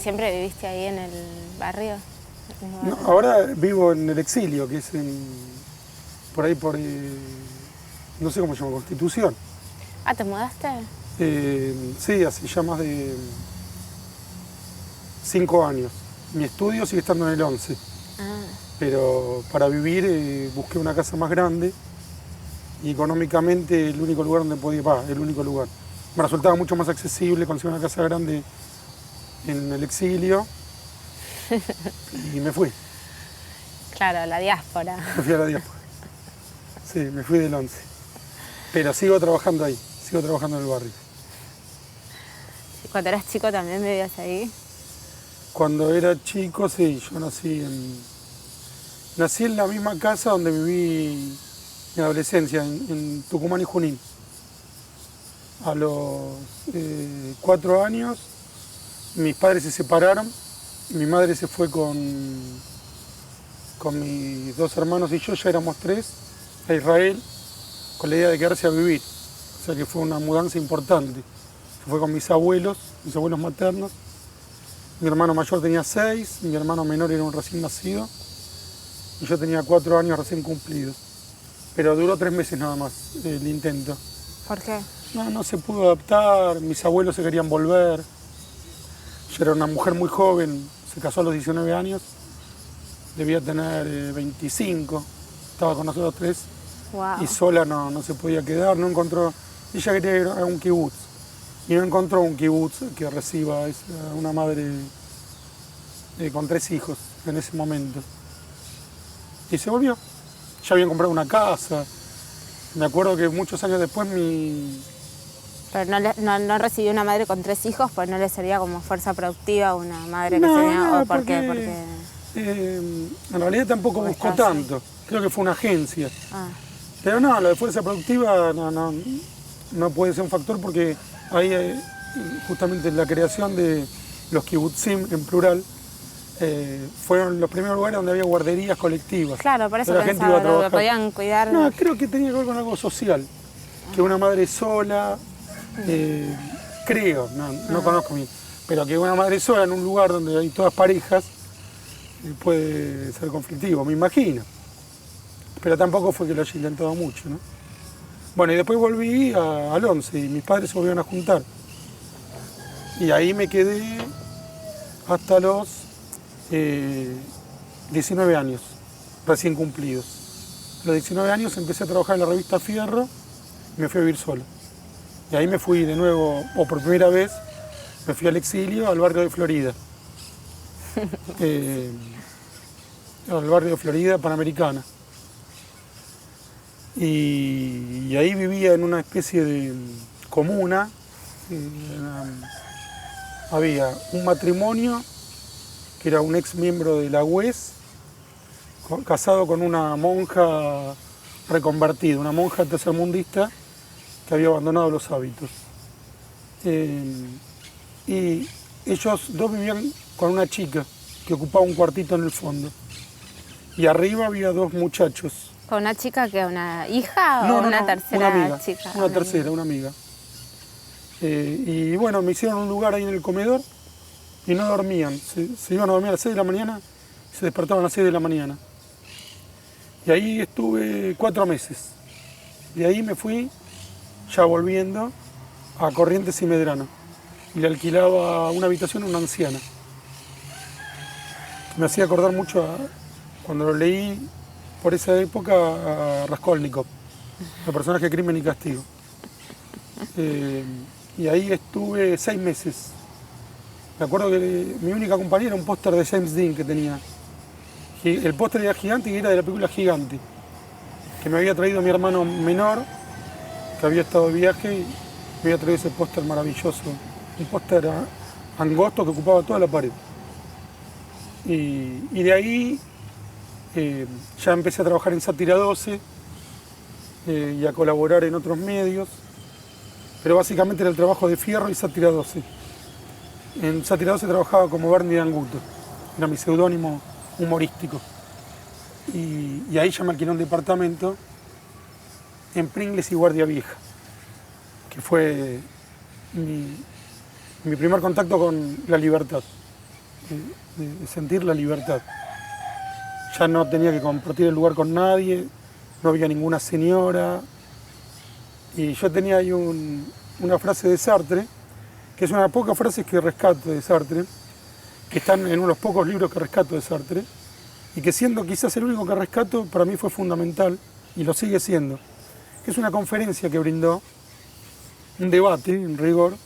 siempre viviste ahí en el barrio? No, ahora vivo en el exilio, que es por ahí no sé cómo se llama, Constitución. Ah, ¿te mudaste? Sí, hace ya más de 5 años. Mi estudio sigue estando en el 11. Ah, Pero para vivir busqué una casa más grande y económicamente el único lugar donde podía pagar, el único lugar. Me resultaba mucho más accesible conseguir una casa grande en el exilio y me fui. claro, la diáspora. Me fui a la diáspora. Sí, me fui del 11. Pero sigo trabajando ahí, sigo trabajando en el barrio. Cuando eras chico también vivías ahí. Cuando era chico, sí, yo nací en la misma casa donde viví mi adolescencia, en Tucumán y Junín. A los 4 años mis padres se separaron, mi madre se fue con mis 2 hermanos y yo, ya éramos 3, a Israel, con la idea de quedarse a vivir. O sea que fue una mudanza importante. Se fue con mis abuelos maternos. Mi hermano mayor tenía 6, mi hermano menor era un recién nacido y yo tenía 4 años recién cumplidos. Pero duró 3 meses nada más el intento. ¿Por qué? No se pudo adaptar, mis abuelos se querían volver. Yo era una mujer muy joven, se casó a los 19 años, debía tener 25, estaba con nosotros 3 Wow. y sola no se podía quedar, no encontró, ella quería ir a un kibutz y no encontró un kibutz que reciba a una madre con 3 hijos en ese momento. Y se volvió, ya habían comprado una casa, me acuerdo que muchos años después Pero no recibió una madre con 3 hijos, pues no le servía como fuerza productiva una madre que No, tenía. no, ¿O por qué? porque en realidad tampoco Porque buscó está así. tanto, creo que fue una agencia. Ah, Pero no, lo de fuerza productiva no puede ser un factor porque ahí justamente la creación de los kibutzim en plural fueron los primeros lugares donde había guarderías colectivas. claro, por eso La gente iba a pensaba, lo trabajar. podían cuidar. No, creo que tenía que ver con algo social, que una madre sola, creo, no conozco bien, pero que una madre sola en un lugar donde hay todas parejas puede ser conflictivo, me imagino. Pero tampoco fue que lo haya intentado mucho, ¿no? Bueno, y después volví al 11 y mis padres se volvieron a juntar. Y ahí me quedé hasta los 19 años, recién cumplidos. A los 19 años empecé a trabajar en la revista Fierro y me fui a vivir solo. Y ahí me fui de nuevo, o por primera vez, me fui al exilio, al barrio de Florida. Al barrio de Florida, Panamericana. Y ahí vivía en una especie de comuna. Había un matrimonio que era un ex miembro de la UES, casado con una monja reconvertida, una monja tercermundista que había abandonado los hábitos. Y ellos 2 vivían con una chica que ocupaba un cuartito en el fondo. Y arriba había 2 muchachos. ¿Con una chica que una hija No, o no, una no, tercera una amiga, chica? una tercera, una amiga. Y bueno, me hicieron un lugar ahí en el comedor y no dormían. Se iban a dormir a las 6 de la mañana y se despertaban a las 6 de la mañana. Y ahí estuve 4 meses. De ahí me fui, ya volviendo, a Corrientes y Medrano. Y le alquilaba una habitación a una anciana. Me hacía acordar mucho, cuando lo leí por esa época, a Raskolnikov, el personaje de Crimen y Castigo. Y ahí estuve 6 meses. Me acuerdo que mi única compañera era un póster de James Dean que tenía. El póster era gigante y era de la película Gigante, que me había traído mi hermano menor, que había estado de viaje y me había traído ese póster maravilloso. Un póster angosto que ocupaba toda la pared. Y de ahí ya empecé a trabajar en Sátira 12 y a colaborar en otros medios, pero básicamente era el trabajo de Fierro y Sátira 12. En Sátira 12 trabajaba como Bernie Danguto, era mi seudónimo humorístico. Y ahí ya me alquilé un departamento en Pringles y Guardia Vieja, que fue mi primer contacto con la libertad. de sentir la libertad. Ya no tenía que compartir el lugar con nadie, no había ninguna señora. Y yo tenía ahí una frase de Sartre, que es una de las pocas frases que rescato de Sartre, que están en uno de los pocos libros que rescato de Sartre, y que siendo quizás el único que rescato, para mí fue fundamental, y lo sigue siendo, que es una conferencia que brindó, un debate, en rigor,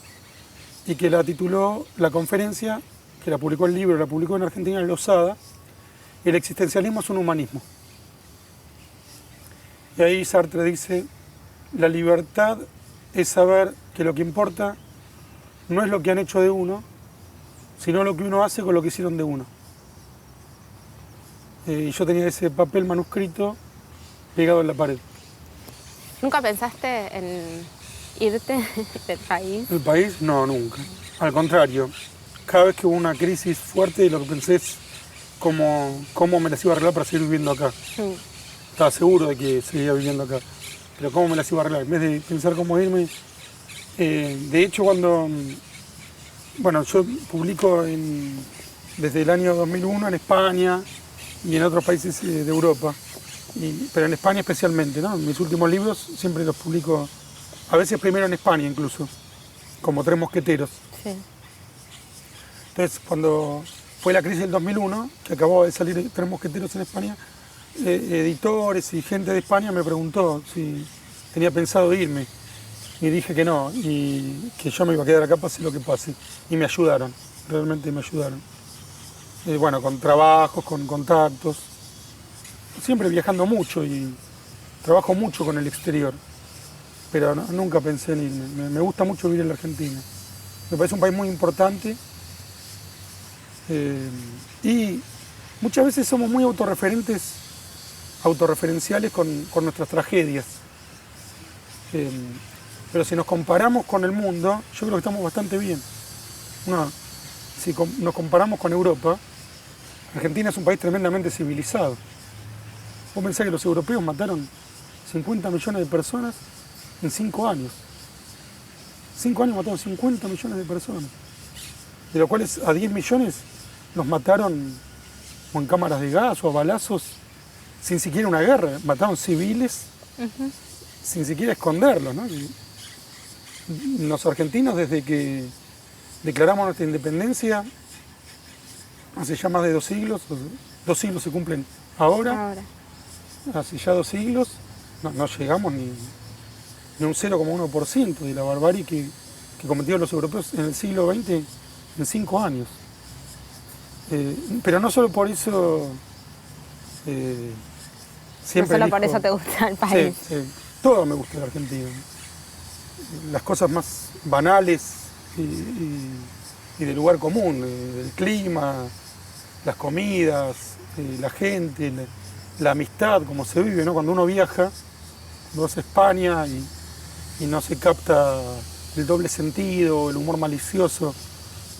y que la tituló la conferencia, que la publicó el libro, la publicó en Argentina en Losada, El existencialismo es un humanismo. Y ahí Sartre dice, la libertad es saber que lo que importa no es lo que han hecho de uno, sino lo que uno hace con lo que hicieron de uno. Y yo tenía ese papel manuscrito pegado en la pared. ¿Nunca pensaste en irte del país? ¿El país? No, nunca. Al contrario, cada vez que hubo una crisis fuerte, lo que pensé es cómo me las iba a arreglar para seguir viviendo acá. Estaba seguro de que seguía viviendo acá, pero cómo me las iba a arreglar. En vez de pensar cómo irme, de hecho yo publico desde el año 2001 en España y en otros países de Europa, pero en España especialmente, ¿no? Mis últimos libros siempre los publico, a veces primero en España incluso, como Tres Mosqueteros. Sí. Entonces, cuando fue la crisis del 2001, que acababa de salir Tres Mosqueteros en España, editores y gente de España me preguntó si tenía pensado irme. Y dije que no, y que yo me iba a quedar acá pase lo que pase. Y me ayudaron, realmente me ayudaron. Con trabajos, con contactos. Siempre viajando mucho y trabajo mucho con el exterior. Pero nunca pensé en irme. Me gusta mucho vivir en la Argentina. Me parece un país muy importante. Y muchas veces somos muy autorreferenciales con nuestras tragedias. Pero si nos comparamos con el mundo, yo creo que estamos bastante bien. Si nos comparamos con Europa, Argentina es un país tremendamente civilizado. Vos pensás que los europeos mataron 50 millones de personas en 5 años. 5 años mataron 50 millones de personas. De los cuales a 10 millones los mataron o en cámaras de gas o a balazos, sin siquiera una guerra. Mataron civiles sin siquiera esconderlos, ¿no? Los argentinos, desde que declaramos nuestra independencia, hace ya más de 2 siglos, 2 siglos se cumplen ahora. Hace ya 2 siglos, no llegamos ni un 0,1% de la barbarie que cometieron los europeos en el siglo XX en 5 años. Pero no solo por eso siempre no solo por eso te gusta el país. Sí, todo me gusta de Argentina. Las cosas más banales y del lugar común, el clima, las comidas, la gente, la amistad, como se vive, ¿no? Cuando uno viaja, cuando vas a España y no se capta el doble sentido, el humor malicioso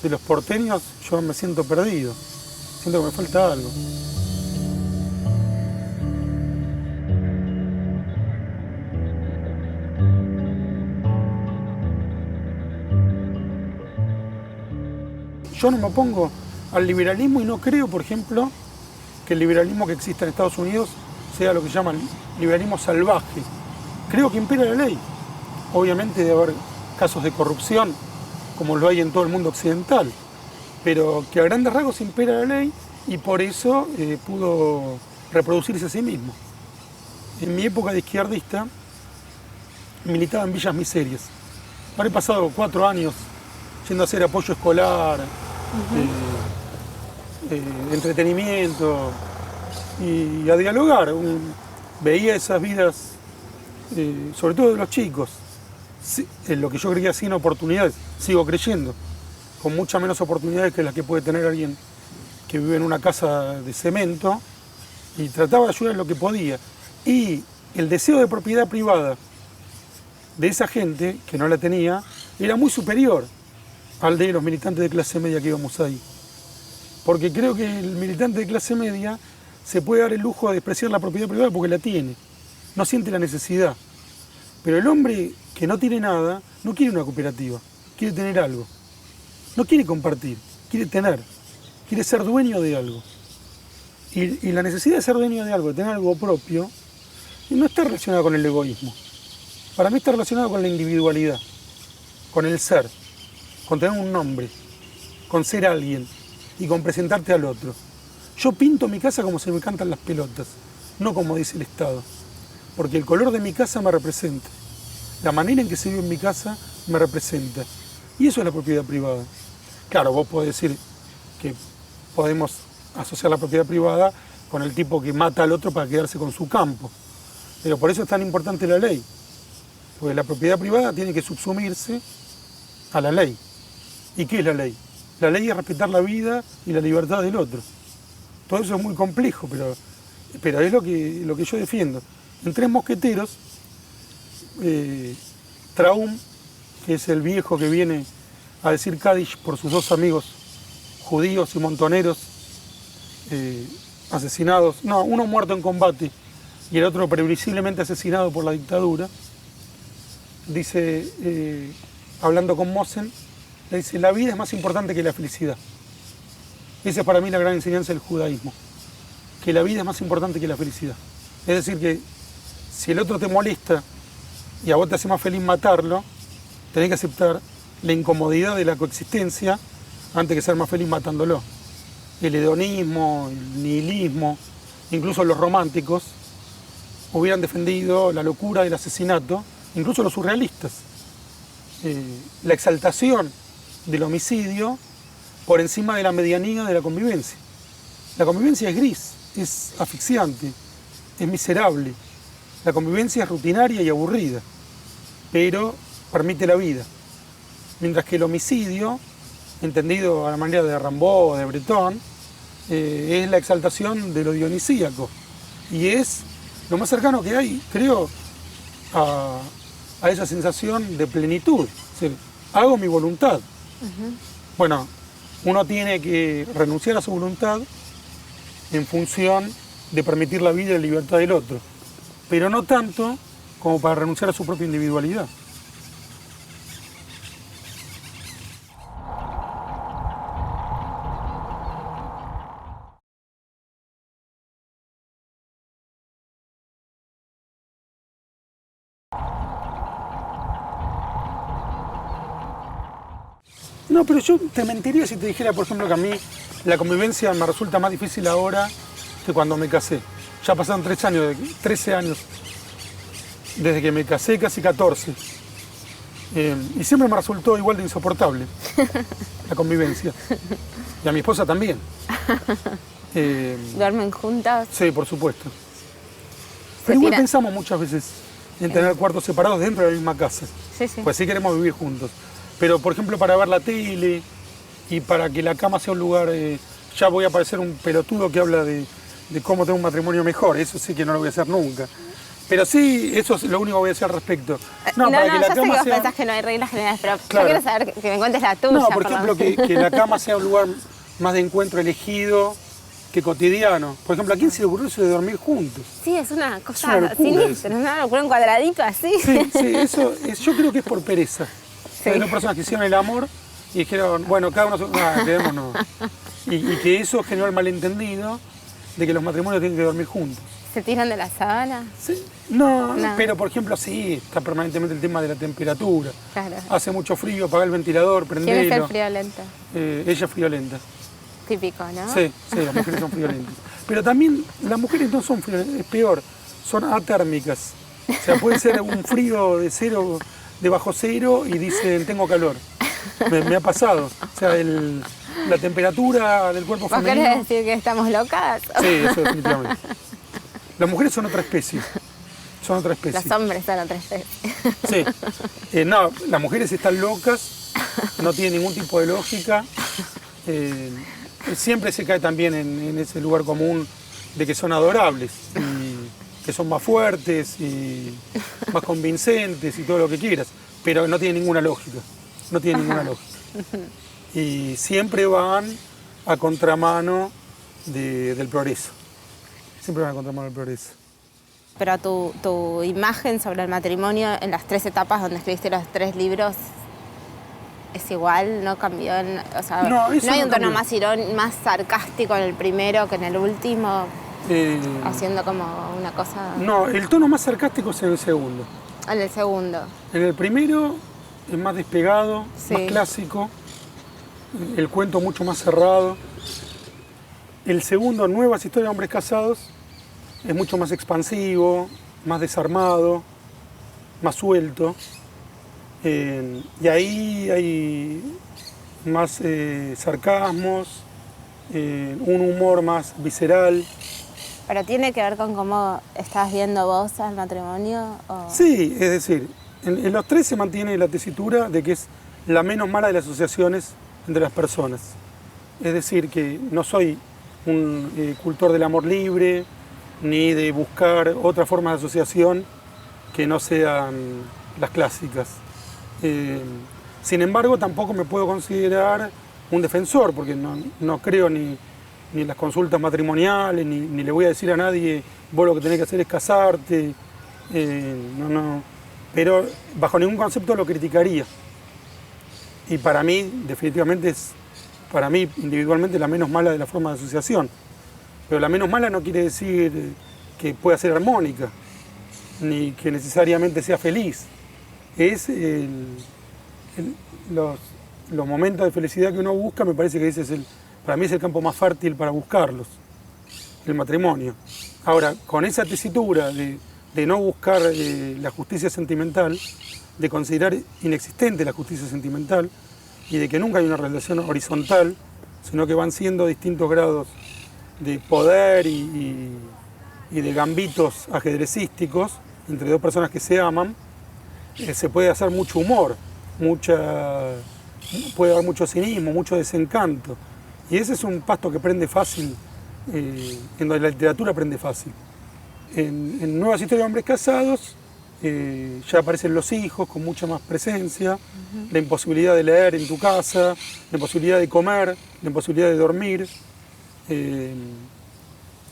de los porteños, yo me siento perdido, siento que me falta algo. Yo no me opongo al liberalismo y no creo, por ejemplo, que el liberalismo que existe en Estados Unidos sea lo que llaman liberalismo salvaje. Creo que impera la ley. Obviamente debe haber casos de corrupción, como lo hay en todo el mundo occidental, pero que a grandes rasgos impera la ley y por eso pudo reproducirse a sí mismo. En mi época de izquierdista militaba en villas miserias. Ahora he pasado 4 años yendo a hacer apoyo escolar, entretenimiento y a dialogar. Veía esas vidas, sobre todo de los chicos, en lo que yo creía sin oportunidades, sigo creyendo, con muchas menos oportunidades que las que puede tener alguien que vive en una casa de cemento, y trataba de ayudar en lo que podía. Y el deseo de propiedad privada de esa gente, que no la tenía, era muy superior al de los militantes de clase media que íbamos ahí. Porque creo que el militante de clase media se puede dar el lujo de despreciar la propiedad privada porque la tiene, no siente la necesidad. Pero el hombre que no tiene nada no quiere una cooperativa, quiere tener algo. No quiere compartir, quiere tener quiere ser dueño de algo. Y la necesidad de ser dueño de algo, de tener algo propio, no está relacionada con el egoísmo. Para mí está relacionado con la individualidad, con el ser, con tener un nombre, con ser alguien y con presentarte al otro. Yo pinto mi casa como se me cantan las pelotas, no como dice el Estado, porque el color de mi casa me representa, la manera en que se vive en mi casa me representa, y eso es la propiedad privada. Claro, vos podés decir que podemos asociar la propiedad privada con el tipo que mata al otro para quedarse con su campo, pero por eso es tan importante la ley, porque la propiedad privada tiene que subsumirse a la ley. ¿Y qué es la ley? La ley es respetar la vida y la libertad del otro. Todo eso es muy complejo, pero es lo que yo defiendo. En Tres Mosqueteros, Traum, que es el viejo que viene a decir Kadish por sus dos amigos judíos y montoneros asesinados, no, uno muerto en combate y el otro previsiblemente asesinado por la dictadura, dice, hablando con Mosen, le dice, la vida es más importante que la felicidad. Esa es para mí la gran enseñanza del judaísmo, que la vida es más importante que la felicidad. Es decir, que si el otro te molesta y a vos te hace más feliz matarlo, tenés que aceptar la incomodidad de la coexistencia antes que ser más feliz matándolo. El hedonismo, el nihilismo, incluso los románticos, hubieran defendido la locura del asesinato, incluso los surrealistas. La exaltación del homicidio por encima de la medianía de la convivencia. La convivencia es gris, es asfixiante, es miserable. La convivencia es rutinaria y aburrida, pero permite la vida. Mientras que el homicidio, entendido a la manera de Rimbaud o de Breton, es la exaltación de lo dionisíaco. Y es lo más cercano que hay, creo, a esa sensación de plenitud. Es decir, hago mi voluntad. Bueno, uno tiene que renunciar a su voluntad en función de permitir la vida y la libertad del otro, pero no tanto como para renunciar a su propia individualidad. No, pero yo te mentiría si te dijera, por ejemplo, que a mí la convivencia me resulta más difícil ahora que cuando me casé. Ya pasaron 13 años desde que me casé, casi 14. Y siempre me resultó igual de insoportable la convivencia. Y a mi esposa también. ¿Duermen juntas? Sí, por supuesto. Pero igual pensamos muchas veces en tener cuartos separados dentro de la misma casa. Sí, sí. Pues sí queremos vivir juntos. Pero, por ejemplo, para ver la tele y para que la cama sea un lugar... ya voy a parecer un pelotudo que habla de cómo tener un matrimonio mejor. Eso sí que no lo voy a hacer nunca. Pero sí, eso es lo único que voy a decir al respecto. No, para que la cama sé que vos pensás que no hay reglas generales, pero claro, yo quiero saber que me cuentes la tuya. No, por ejemplo, que la cama sea un lugar más de encuentro elegido que cotidiano. Por ejemplo, ¿a quién se le ocurrió eso de dormir juntos? Sí, es una cosa sinistra, una locura, un cuadradito así. Sí, eso yo creo que es por pereza. Sí. Hay dos personas que hicieron el amor y dijeron, bueno, cada uno... quedémonos. Y que eso generó el malentendido de que los matrimonios tienen que dormir juntos. ¿Se tiran de la sábana? Sí. No, pero por ejemplo sí, está permanentemente el tema de la temperatura. Claro. Hace mucho frío, apaga el ventilador, prendelo. ¿Quién es el friolento? Ella es friolenta. Típico, ¿no? Sí, las mujeres son friolentas. Pero también las mujeres no son friolentas, es peor, son atérmicas. O sea, puede ser un frío de bajo cero y dicen tengo calor. Me ha pasado. O sea, la temperatura del cuerpo femenino... ¿Vos querés decir que estamos locas? Sí, eso definitivamente. Las mujeres son otra especie. Son otra especie. Los hombres son otra especie. Sí. No, las mujeres están locas, no tienen ningún tipo de lógica. Siempre se cae también en ese lugar común de que son adorables, y que son más fuertes y más convincentes y todo lo que quieras, pero no tienen ninguna lógica. No tienen ninguna lógica. Y siempre van a contramano del progreso. Siempre van a contramano del progreso. Pero tu imagen sobre el matrimonio en las 3 etapas donde escribiste los 3 libros, es igual, no cambió, o sea, No, eso no hay no un tono cambió. más sarcástico en el primero que en el último, Eh, haciendo como una cosa no, el tono más sarcástico es en el segundo. en el segundo. En el primero es más despegado, Sí. más clásico, el cuento mucho más cerrado. El segundo, Nuevas historias de hombres casados, es mucho más expansivo, más desarmado, más suelto. Y ahí hay más sarcasmos, un humor más visceral. ¿Pero tiene que ver con cómo estás viendo vos al matrimonio? O... Sí, es decir, en los tres se mantiene la tesitura de que es la menos mala de las asociaciones entre las personas. Es decir, que no soy un cultor del amor libre, ni de buscar otra forma de asociación que no sean las clásicas. Sin embargo, tampoco me puedo considerar un defensor, porque no creo ni en las consultas matrimoniales, ni le voy a decir a nadie, vos lo que tenés que hacer es casarte. Pero bajo ningún concepto lo criticaría. Y para mí, definitivamente, es, para mí individualmente, la menos mala de la forma de asociación. Pero la menos mala no quiere decir que pueda ser armónica, ni que necesariamente sea feliz. Es los momentos de felicidad que uno busca, me parece que ese es para mí es el campo más fértil para buscarlos, el matrimonio. Ahora, con esa tesitura de no buscar la justicia sentimental, de considerar inexistente la justicia sentimental y de que nunca hay una relación horizontal, sino que van siendo distintos grados de poder y de gambitos ajedrecísticos entre dos personas que se aman, se puede hacer mucho humor, puede haber mucho cinismo, mucho desencanto. Y ese es un pasto que prende fácil, en donde la literatura prende fácil. En Nuevas historias de hombres casados ya aparecen los hijos con mucha más presencia, la imposibilidad de leer en tu casa, la imposibilidad de comer, la imposibilidad de dormir.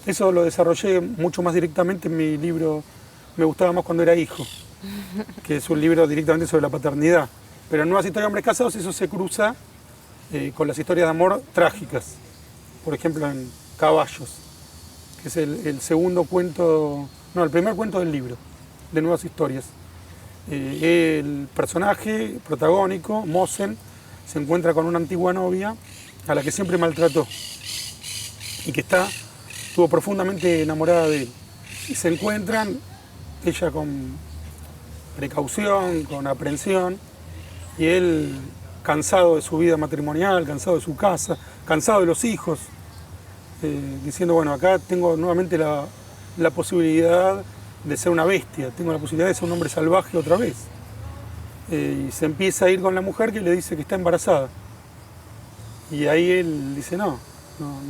Eso lo desarrollé mucho más directamente en mi libro Me gustaba más cuando era hijo, que es un libro directamente sobre la paternidad. Pero en Nuevas historias de hombres casados eso se cruza con las historias de amor trágicas. Por ejemplo, en Caballos, que es el segundo cuento, no, el primer cuento del libro, de Nuevas historias. El personaje protagónico, Mosen, se encuentra con una antigua novia a la que siempre maltrató y que estuvo profundamente enamorada de él. Y se encuentran, ella con precaución, con aprensión, y él cansado de su vida matrimonial, cansado de su casa, cansado de los hijos, diciendo, bueno, acá tengo nuevamente la posibilidad de ser una bestia, tengo la posibilidad de ser un hombre salvaje otra vez. Y se empieza a ir con la mujer que le dice que está embarazada. Y ahí él dice, no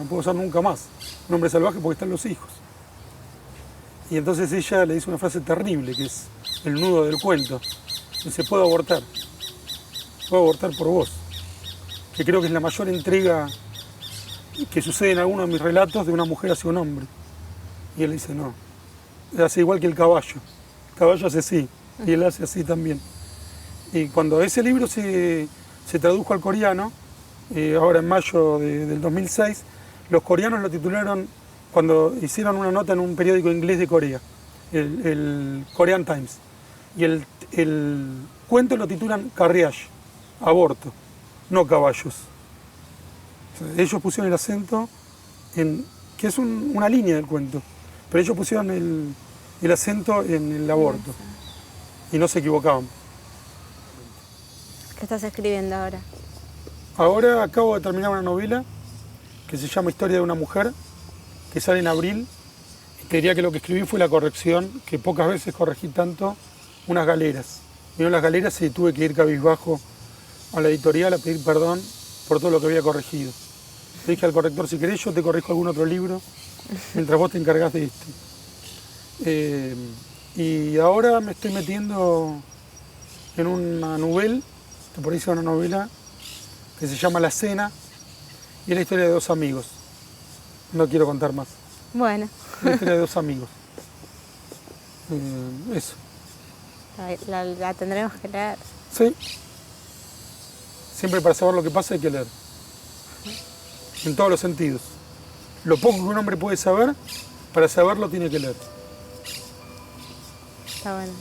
puedo ser nunca más un hombre salvaje porque están los hijos. Y entonces ella le dice una frase terrible, que es el nudo del cuento. Dice, puedo abortar por vos. Que creo que es la mayor entrega que sucede en algunos de mis relatos de una mujer hacia un hombre. Y él dice, no, hace igual que el caballo hace así, y él hace así también. Y cuando ese libro se tradujo al coreano, ahora en mayo del 2006, los coreanos lo titularon, cuando hicieron una nota en un periódico inglés de Corea, el Korean Times, y el cuento lo titulan Carriage, aborto, no caballos. O sea, ellos pusieron el acento en, que es una línea del cuento, pero ellos pusieron el acento en el aborto, y no se equivocaban. ¿Qué estás escribiendo ahora? Ahora acabo de terminar una novela que se llama Historia de una mujer, que sale en abril. Y te diría que lo que escribí fue la corrección, que pocas veces corregí tanto, unas galeras. Vino las galeras y tuve que ir cabizbajo a la editorial a pedir perdón por todo lo que había corregido. Le dije al corrector, si querés yo te corrijo algún otro libro, mientras vos te encargás de este. Y ahora me estoy metiendo en una novela, que por ahí sea una novela, que se llama La Cena, y es la historia de dos amigos. No quiero contar más. Bueno. La historia de dos amigos. Eso. La tendremos que leer. Sí. Siempre para saber lo que pasa hay que leer. En todos los sentidos. Lo poco que un hombre puede saber, para saberlo tiene que leer. Está bueno.